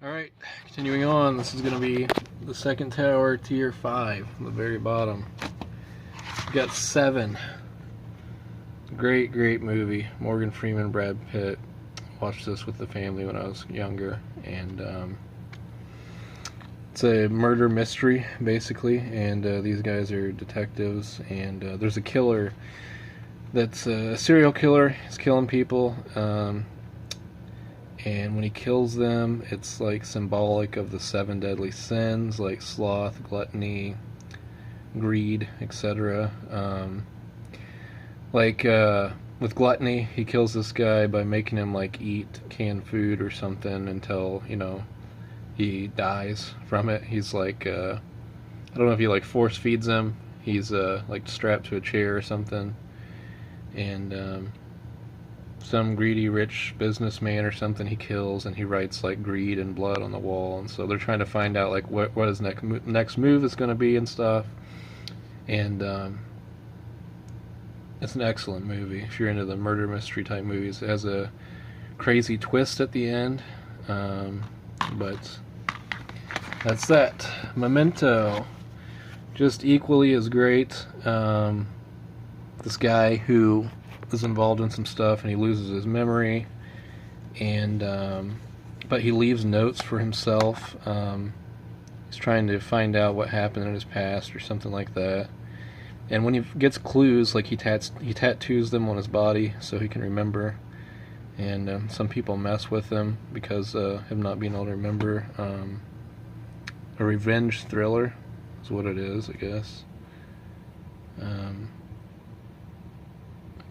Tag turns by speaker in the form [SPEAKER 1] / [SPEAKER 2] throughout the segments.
[SPEAKER 1] Alright, continuing on, this is going to be the second tower, tier 5, on the very bottom. We've got 7. Great, great movie. Morgan Freeman, Brad Pitt. Watched this with the family when I was younger, and it's a murder mystery, basically, and these guys are detectives, and there's a killer that's a serial killer. He's killing people, and when he kills them, it's like symbolic of the 7 deadly sins, like sloth, gluttony, greed, etc. With gluttony, he kills this guy by making him like eat canned food or something until, he dies from it. He's like, I don't know if he like force feeds him. He's like strapped to a chair or something, and some greedy rich businessman or something he kills, and he writes like greed and blood on the wall, and so they're trying to find out like what his next move is going to be and stuff. And it's an excellent movie if you're into the murder mystery type movies. It has a crazy twist at the end, but that's that. Memento, just equally as great. This guy who is involved in some stuff and he loses his memory, and but he leaves notes for himself. He's trying to find out what happened in his past or something like that, and when he gets clues, like he tattoos them on his body so he can remember, and some people mess with him because of him not being able to remember. A revenge thriller is what it is, I guess.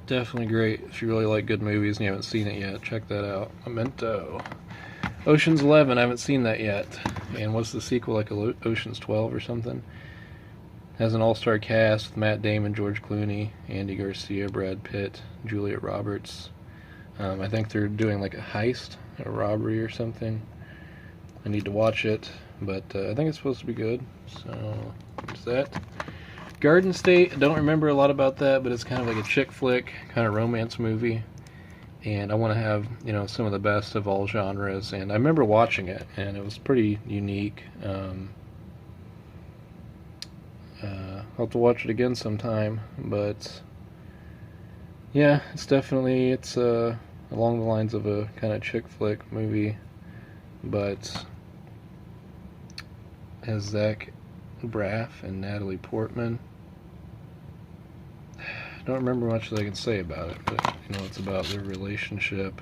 [SPEAKER 1] Definitely great. If you really like good movies and you haven't seen it yet, check that out. Memento. Ocean's 11, I haven't seen that yet. And what's the sequel, like Ocean's 12 or something? Has an all-star cast with Matt Damon, George Clooney, Andy Garcia, Brad Pitt, Julia Roberts. I think they're doing like a heist, a robbery or something. I need to watch it, but I think it's supposed to be good. So, there's that. Garden State, I don't remember a lot about that, but it's kind of like a chick flick, kind of romance movie, and I want to have, some of the best of all genres, and I remember watching it, and it was pretty unique. I'll have to watch it again sometime, but yeah, it's along the lines of a kind of chick flick movie, but has Zach Braff and Natalie Portman. I don't remember much that I can say about it, but it's about their relationship,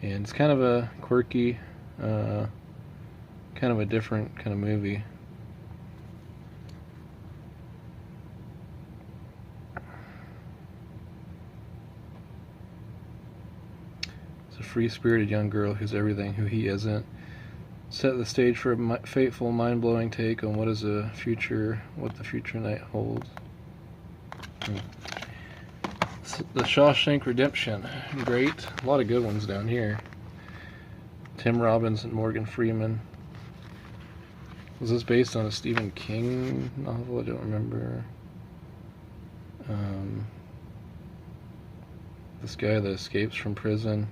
[SPEAKER 1] and it's kind of a quirky, kind of a different kind of movie. It's a free-spirited young girl who's everything who he isn't. Set the stage for a fateful, mind-blowing take on what the future night holds. The Shawshank Redemption, great. A lot of good ones down here. Tim Robbins and Morgan Freeman. Was this based on a Stephen King novel? I don't remember. This guy that escapes from prison.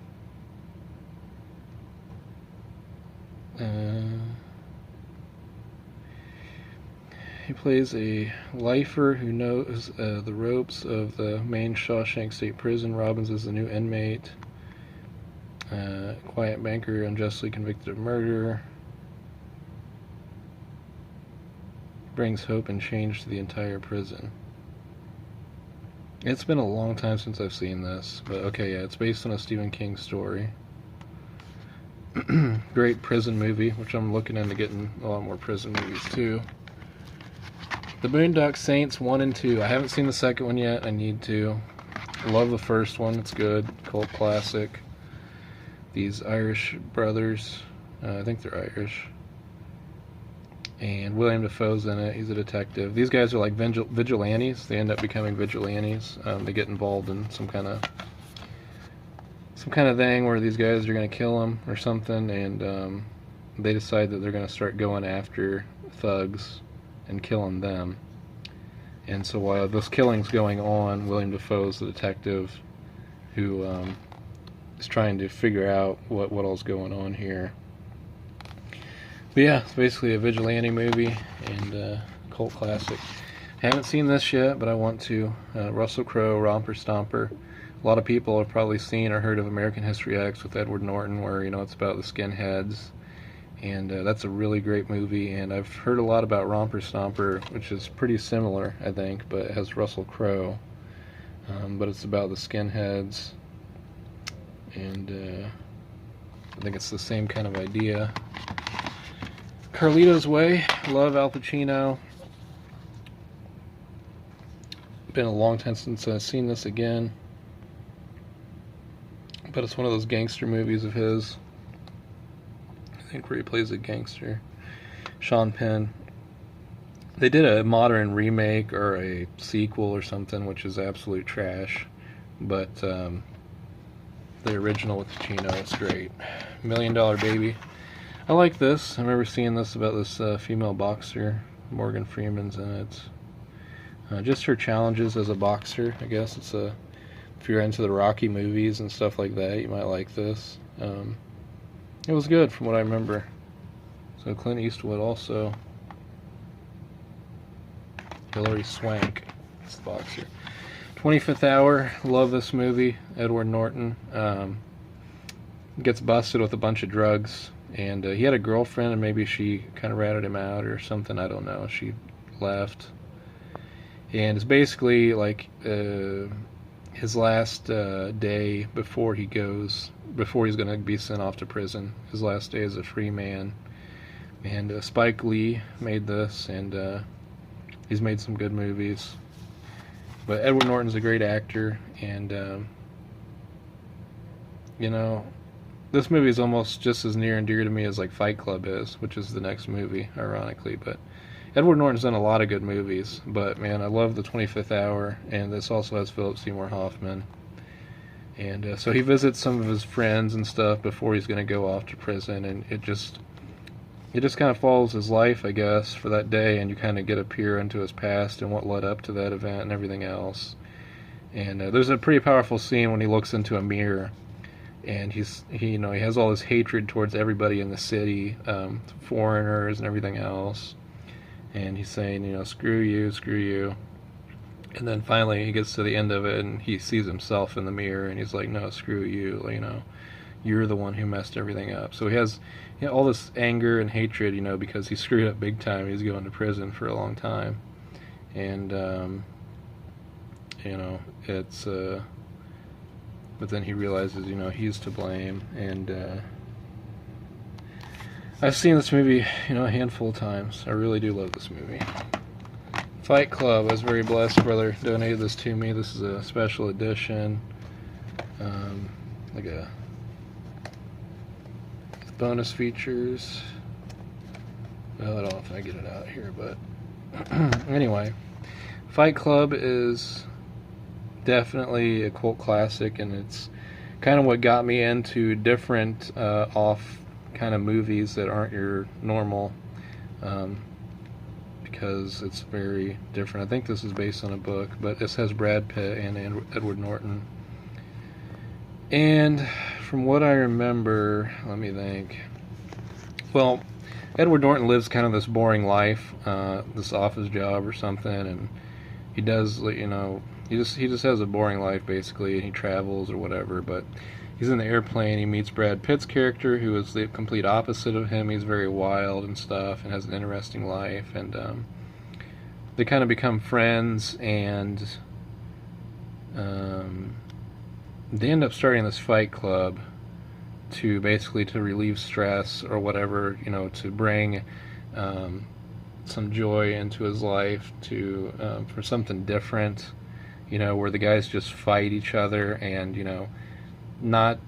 [SPEAKER 1] He plays a lifer who knows the ropes of the main Shawshank State Prison. Robbins is the new inmate. Quiet banker unjustly convicted of murder. Brings hope and change to the entire prison. It's been a long time since I've seen this, but okay, yeah, it's based on a Stephen King story. Great prison movie, which I'm looking into getting a lot more prison movies too. The Boondock Saints 1 and 2. I haven't seen the second one yet. I need to. I love the first one. It's good. Cult classic. These Irish brothers. I think they're Irish. And William Dafoe's in it. He's a detective. These guys are like vigilantes. They end up becoming vigilantes. They get involved in some kind of thing where these guys are going to kill them or something, and they decide that they're going to start going after thugs and killing them. And so while this killing's going on, William Dafoe's the detective who is trying to figure out what all's going on here. But yeah, it's basically a vigilante movie and cult classic. Haven't seen this yet, but I want to. Russell Crowe, Romper Stomper. A lot of people have probably seen or heard of American History X with Edward Norton, where it's about the skinheads, and that's a really great movie. And I've heard a lot about Romper Stomper, which is pretty similar, I think, but it has Russell Crowe. But it's about the skinheads, and I think it's the same kind of idea. Carlito's Way, love Al Pacino. Been a long time since I've seen this again, but it's one of those gangster movies of his, I think, where he plays a gangster. Sean Penn. They did a modern remake or a sequel or something, which is absolute trash, but the original with Pacino is great. $1 Million Baby. I like this. I remember seeing this about this female boxer. Morgan Freeman's in it. Just her challenges as a boxer, I guess. If you're into the Rocky movies and stuff like that, you might like this. It was good from what I remember. So Clint Eastwood also. Hilary Swank, it's the boxer. 25th Hour, love this movie. Edward Norton gets busted with a bunch of drugs, and he had a girlfriend, and maybe she kind of ratted him out or something. I don't know. She left. And it's basically like his last day before he's going to be sent off to prison. His last day as a free man. And Spike Lee made this, and he's made some good movies. But Edward Norton's a great actor, and this movie is almost just as near and dear to me as like Fight Club is, which is the next movie, ironically. But Edward Norton's done a lot of good movies, but man, I love The 25th Hour, and this also has Philip Seymour Hoffman. And so he visits some of his friends and stuff before he's going to go off to prison, and it just kind of follows his life, I guess, for that day, and you kind of get a peer into his past and what led up to that event and everything else. And there's a pretty powerful scene when he looks into a mirror, and he has all this hatred towards everybody in the city, foreigners and everything else. And he's saying, screw you, screw you. And then finally he gets to the end of it and he sees himself in the mirror and he's like, no, screw you, you're the one who messed everything up. So he has all this anger and hatred, because he screwed up big time. He's going to prison for a long time. And, it's, but then he realizes, he's to blame. And, I've seen this movie, a handful of times. I really do love this movie. Fight Club. I was very blessed. Brother donated this to me. This is a special edition. Like a bonus features. Well, I don't know if I get it out here, but anyway. Fight Club is definitely a cult classic, and it's kind of what got me into different off kind of movies that aren't your normal, because it's very different. I think this is based on a book, but this has Brad Pitt and Edward Norton. And from what I remember, let me think. Well, Edward Norton lives kind of this boring life, this office job or something, and he does, he just has a boring life basically, and he travels or whatever. But he's in the airplane. He meets Brad Pitt's character, who is the complete opposite of him. He's very wild and stuff, and has an interesting life. And they kind of become friends, and they end up starting this fight club to relieve stress or whatever, to bring some joy into his life, for something different, where the guys just fight each other, and not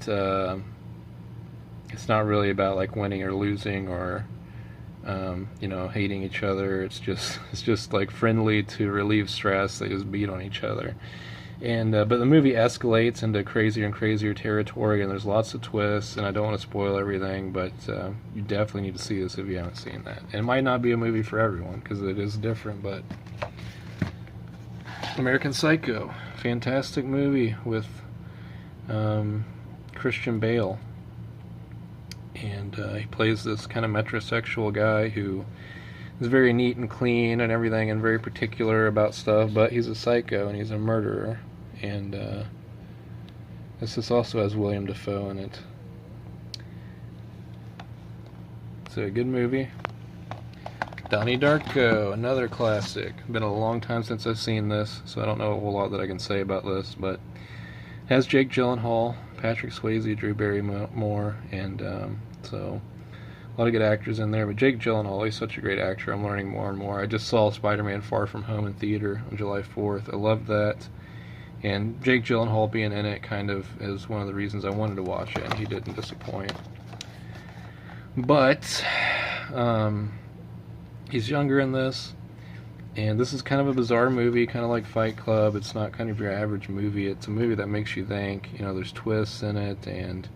[SPEAKER 1] it's not really about like winning or losing or hating each other. It's just like friendly to relieve stress. They just beat on each other. And but the movie escalates into crazier and crazier territory, and there's lots of twists, and I don't want to spoil everything, but you definitely need to see this if you haven't seen that. And it might not be a movie for everyone because it is different, but American Psycho, fantastic movie with Christian Bale, and he plays this kind of metrosexual guy who is very neat and clean and everything, and very particular about stuff, but he's a psycho and he's a murderer. And this also has William Dafoe in it. It's a good movie. Donnie Darko, another classic. Been a long time since I've seen this, so I don't know a whole lot that I can say about this, but it has Jake Gyllenhaal, Patrick Swayze, Drew Barrymore, and so a lot of good actors in there. But Jake Gyllenhaal, he's such a great actor. I'm learning more and more. I just saw Spider-Man Far From Home in theater on July 4th. I loved that. And Jake Gyllenhaal being in it kind of is one of the reasons I wanted to watch it, and he didn't disappoint. But he's younger in this, and this is kind of a bizarre movie, kind of like Fight Club. It's not kind of your average movie. It's a movie that makes you think. You know, there's twists in it, and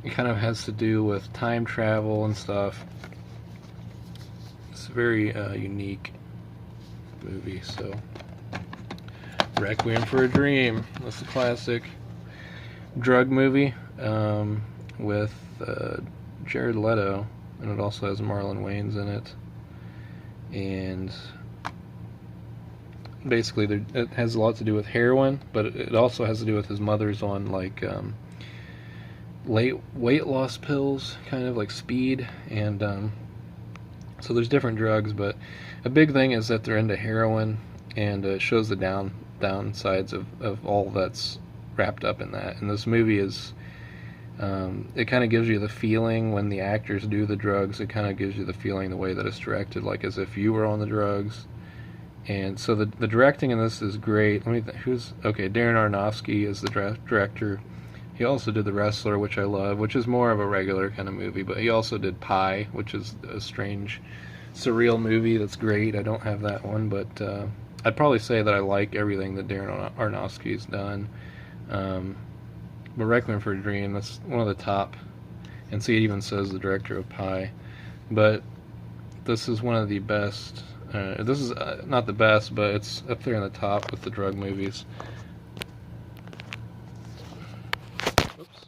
[SPEAKER 1] it kind of has to do with time travel and stuff. It's a very unique movie. So, Requiem for a Dream. That's a classic drug movie with Jared Leto, and it also has Marlon Wayans in it. And basically it has a lot to do with heroin, but it also has to do with his mother's on like weight loss pills, kind of like speed, and so there's different drugs, but a big thing is that they're into heroin, and it shows the downsides of all that's wrapped up in that. And this movie is it kind of gives you the feeling when the actors do the drugs. It kind of gives you the feeling the way that it's directed, like as if you were on the drugs. And so the directing in this is great. Let me Darren Aronofsky is the director. He also did The Wrestler, which I love, which is more of a regular kind of movie, but he also did Pi, which is a strange, surreal movie that's great. I don't have that one, but I'd probably say that I like everything that Darren Aronofsky's done. But Requiem for a Dream, that's one of the top, and see, it even says the director of Pi. But this is one of the best. This is not the best, but it's up there in the top with the drug movies. Oops.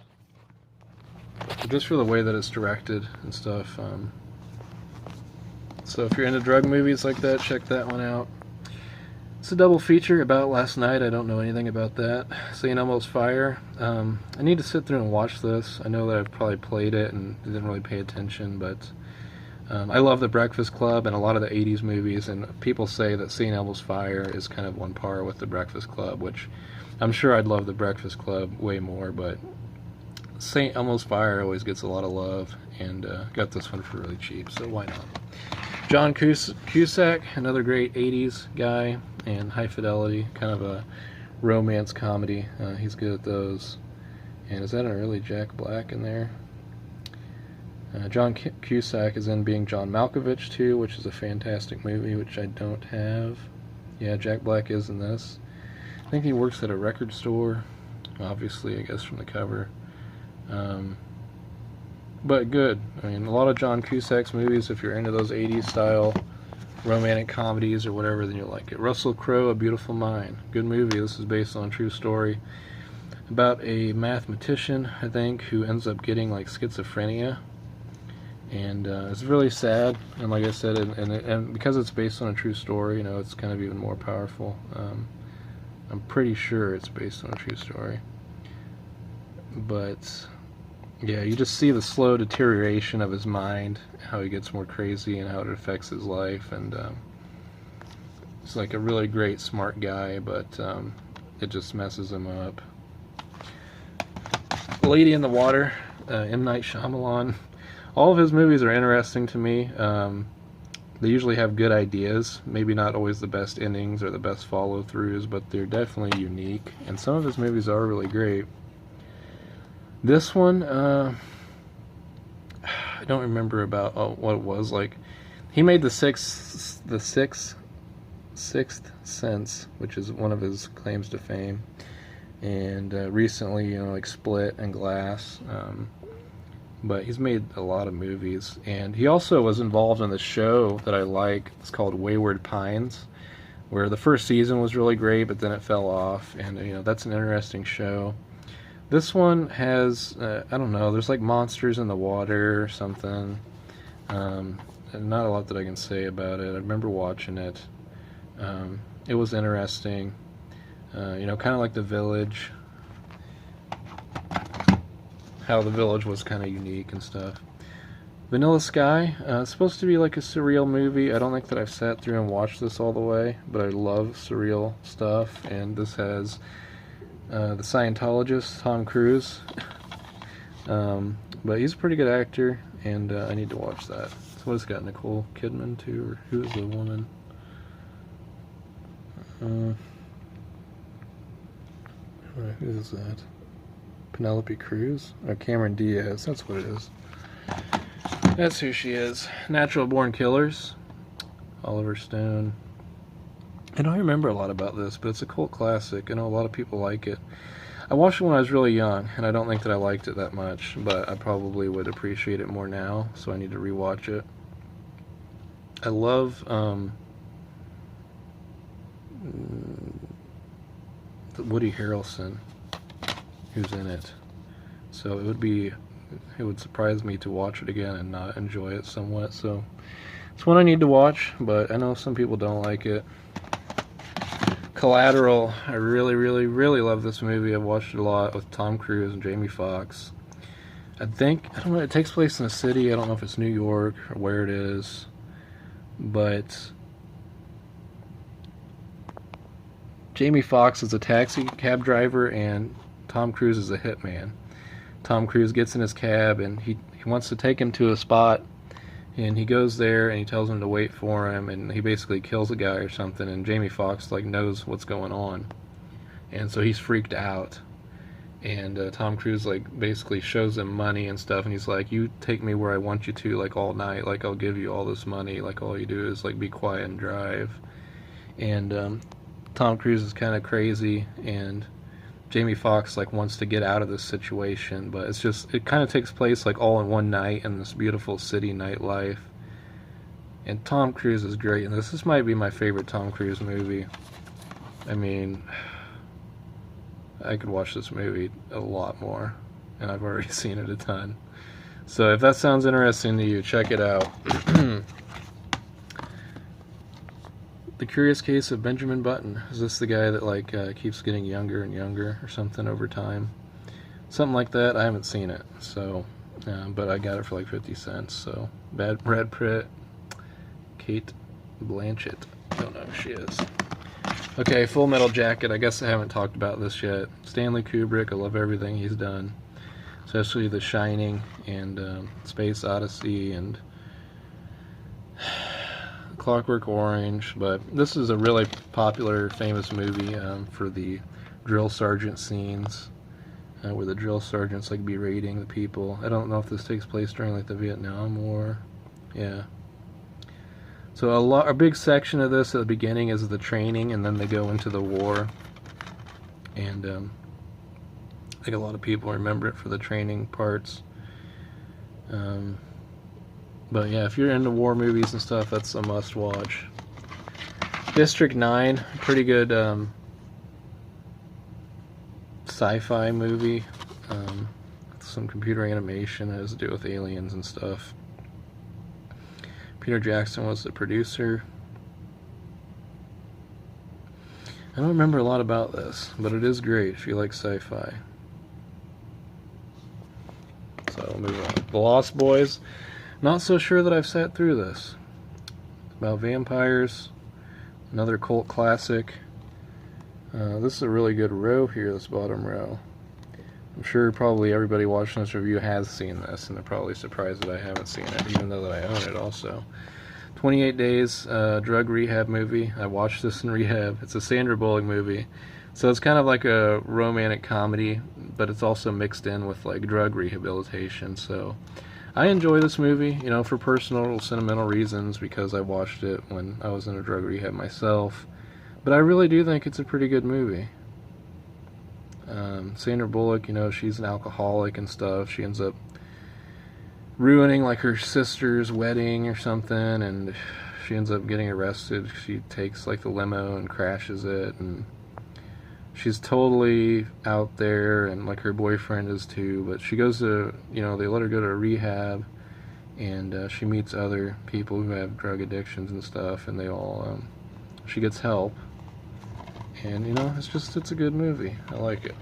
[SPEAKER 1] Just for the way that it's directed and stuff. So if you're into drug movies like that, check that one out. It's a double feature about last night. I don't know anything about that. St. Elmo's Fire. I need to sit through and watch this. I know that I've probably played it and didn't really pay attention, but I love The Breakfast Club and a lot of the 80s movies, and people say that St. Elmo's Fire is kind of on par with The Breakfast Club, which I'm sure I'd love The Breakfast Club way more, but St. Elmo's Fire always gets a lot of love, and got this one for really cheap, so why not? John Cusack, another great 80s guy, and High Fidelity, kind of a romance comedy. He's good at those. And is that an early Jack Black in there? John Cusack is in Being John Malkovich too, which is a fantastic movie, which I don't have. Yeah, Jack Black is in this. I think he works at a record store, obviously, I guess from the cover. But good. I mean, a lot of John Cusack's movies, if you're into those 80s style romantic comedies or whatever, then you'll like it. Russell Crowe, A Beautiful Mind. Good movie. This is based on a true story about a mathematician, I think, who ends up getting like schizophrenia. And it's really sad. And like I said, and because it's based on a true story, you know, it's kind of even more powerful. I'm pretty sure it's based on a true story. But yeah, you just see the slow deterioration of his mind, how he gets more crazy and how it affects his life, and he's like a really great, smart guy, but it just messes him up. Lady in the Water, M. Night Shyamalan. All of his movies are interesting to me. They usually have good ideas, maybe not always the best endings or the best follow-throughs, but they're definitely unique, and some of his movies are really great. This one, I don't remember about what it was like. He made the Sixth Sense, which is one of his claims to fame, and recently, you know, like Split and Glass. But he's made a lot of movies, and he also was involved in the show that I like. It's called Wayward Pines, where the first season was really great, but then it fell off, and you know, that's an interesting show. This one has, I don't know, there's like monsters in the water or something. And not a lot that I can say about it. I remember watching it. It was interesting. You know, kind of like The Village. How The Village was kind of unique and stuff. Vanilla Sky, it's supposed to be like a surreal movie. I don't think that I've sat through and watched this all the way, but I love surreal stuff, and this has the Scientologist, Tom Cruise. But he's a pretty good actor, and I need to watch that. So what has it got, Nicole Kidman too, or who is the woman? Who is that? Penelope Cruz? Or Cameron Diaz, that's what it is. That's who she is. Natural Born Killers. Oliver Stone. I don't remember a lot about this, but it's a cult classic. I know a lot of people like it. I watched it when I was really young, and I don't think that I liked it that much, but I probably would appreciate it more now, so I need to rewatch it. I love Woody Harrelson, who's in it. So it would surprise me to watch it again and not enjoy it somewhat. So it's one I need to watch, but I know some people don't like it. Collateral, I really, really, really love this movie. I've watched it a lot with Tom Cruise and Jamie Foxx. I don't know, it takes place in a city. I don't know if it's New York or where it is, but Jamie Foxx is a taxi cab driver and Tom Cruise is a hitman. Tom Cruise gets in his cab and he wants to take him to a spot, and he goes there and he tells him to wait for him, and he basically kills a guy or something, and Jamie Foxx like knows what's going on, and so he's freaked out, and Tom Cruise like basically shows him money and stuff, and he's like, you take me where I want you to, like all night, like I'll give you all this money, like all you do is like be quiet and drive. And Tom Cruise is kind of crazy, and Jamie Foxx like wants to get out of this situation, but it kind of takes place like all in one night in this beautiful city nightlife. And Tom Cruise is great, and this might be my favorite Tom Cruise movie. I mean, I could watch this movie a lot more, and I've already seen it a ton. So if that sounds interesting to you, check it out. The Curious Case of Benjamin Button. Is this the guy that like keeps getting younger and younger or something over time? Something like that. I haven't seen it, so but I got it for like 50 cents. So Brad Pitt, Kate Blanchett. I don't know who she is. Okay, Full Metal Jacket. I guess I haven't talked about this yet. Stanley Kubrick. I love everything he's done, especially The Shining and Space Odyssey and Clockwork Orange. But this is a really popular, famous movie for the drill sergeant scenes, where the drill sergeants like berating the people. I don't know if this takes place during like the Vietnam War. Yeah. So a big section of this at the beginning is the training, and then they go into the war. And I think a lot of people remember it for the training parts. But yeah, if you're into war movies and stuff, that's a must-watch. District 9, pretty good sci-fi movie. Some computer animation that has to do with aliens and stuff. Peter Jackson was the producer. I don't remember a lot about this, but it is great if you like sci-fi. So we'll move on. The Lost Boys. Not so sure that I've sat through this. About vampires. Another cult classic. This is a really good row here, this bottom row. I'm sure probably everybody watching this review has seen this, and they're probably surprised that I haven't seen it, even though that I own it also. 28 Days, drug rehab movie. I watched this in rehab. It's a Sandra Bullock movie. So it's kind of like a romantic comedy, but it's also mixed in with like drug rehabilitation. So I enjoy this movie, you know, for personal, sentimental reasons, because I watched it when I was in a drug rehab myself. But I really do think it's a pretty good movie. Sandra Bullock, you know, she's an alcoholic and stuff. She ends up ruining like her sister's wedding or something, and she ends up getting arrested. She takes like the limo and crashes it, and she's totally out there, and like her boyfriend is too, but she goes to, they let her go to rehab, and she meets other people who have drug addictions and stuff, and they all, she gets help, and it's a good movie. I like it.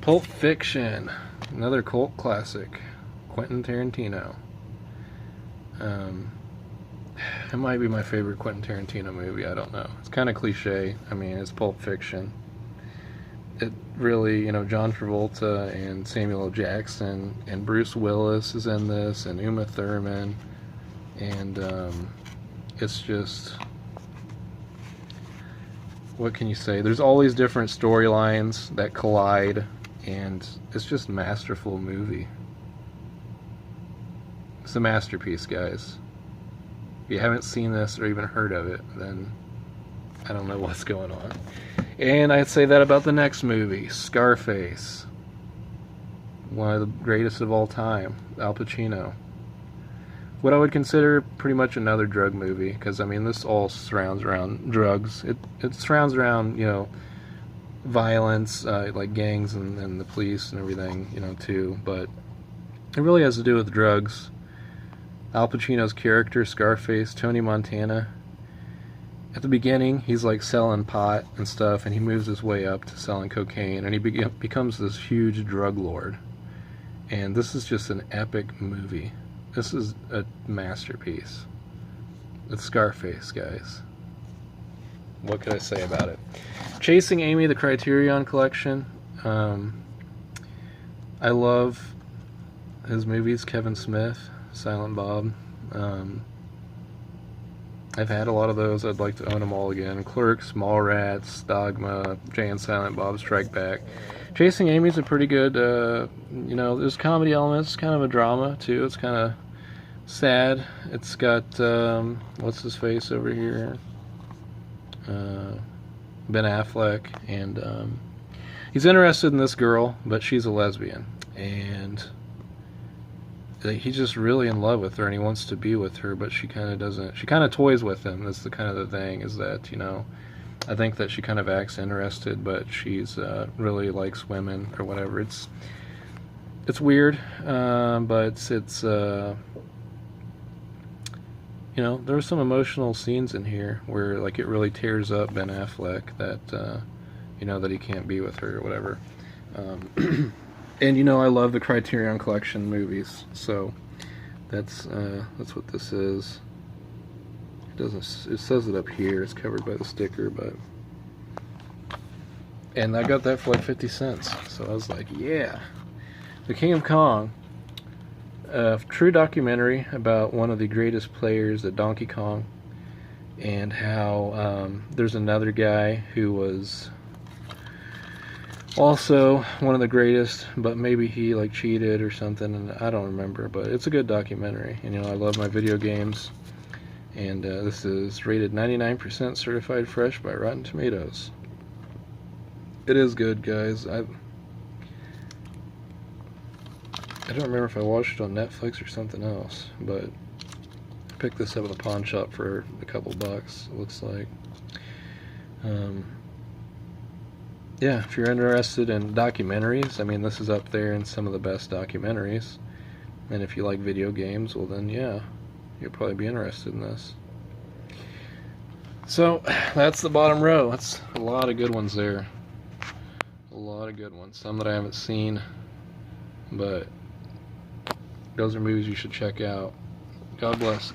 [SPEAKER 1] Pulp Fiction, another cult classic, Quentin Tarantino. It might be my favorite Quentin Tarantino movie, I don't know. It's kind of cliche. I mean, it's Pulp Fiction. It really, John Travolta and Samuel L. Jackson and Bruce Willis is in this, and Uma Thurman, and it's just, what can you say? There's all these different storylines that collide, and it's just a masterful movie. It's a masterpiece, guys. If you haven't seen this or even heard of it, then I don't know what's going on. And I'd say that about the next movie, Scarface. One of the greatest of all time, Al Pacino. What I would consider pretty much another drug movie, because I mean this all surrounds around drugs. It surrounds around, violence, like gangs and the police and everything, too. But it really has to do with drugs. Al Pacino's character, Scarface, Tony Montana, at the beginning, he's like selling pot and stuff, and he moves his way up to selling cocaine, and he becomes this huge drug lord. And this is just an epic movie. This is a masterpiece. It's Scarface, guys. What could I say about it? Chasing Amy, the Criterion Collection. I love his movies. Kevin Smith, Silent Bob. I've had a lot of those. I'd like to own them all again. Clerks, Mallrats, Dogma, Jay and Silent Bob Strike Back. Chasing Amy's a pretty good, there's comedy elements, kind of a drama too. It's kind of sad. It's got, what's his face over here? Ben Affleck, and he's interested in this girl, but she's a lesbian, and he's just really in love with her, and he wants to be with her, but she kind of doesn't. She kind of toys with him. That's the kind of the thing, is that, I think that she kind of acts interested, but she's really likes women or whatever. It's weird, but it's there's some emotional scenes in here where like it really tears up Ben Affleck that that he can't be with her or whatever. And I love the Criterion Collection movies, so that's what this is. It says it up here. It's covered by the sticker, and I got that for like 50 cents. So I was like, yeah. The King of Kong, a true documentary about one of the greatest players at Donkey Kong, and how there's another guy who was also one of the greatest, but maybe he like cheated or something, and I don't remember, but it's a good documentary. And I love my video games, and this is rated 99% certified fresh by Rotten Tomatoes. It is good, guys. I don't remember if I watched it on Netflix or something else, but I picked this up at a pawn shop for a couple bucks, it looks like. Yeah, if you're interested in documentaries, I mean, this is up there in some of the best documentaries. And if you like video games, well then, yeah, you'll probably be interested in this. So, that's the bottom row. That's a lot of good ones there. A lot of good ones. Some that I haven't seen, but those are movies you should check out. God bless.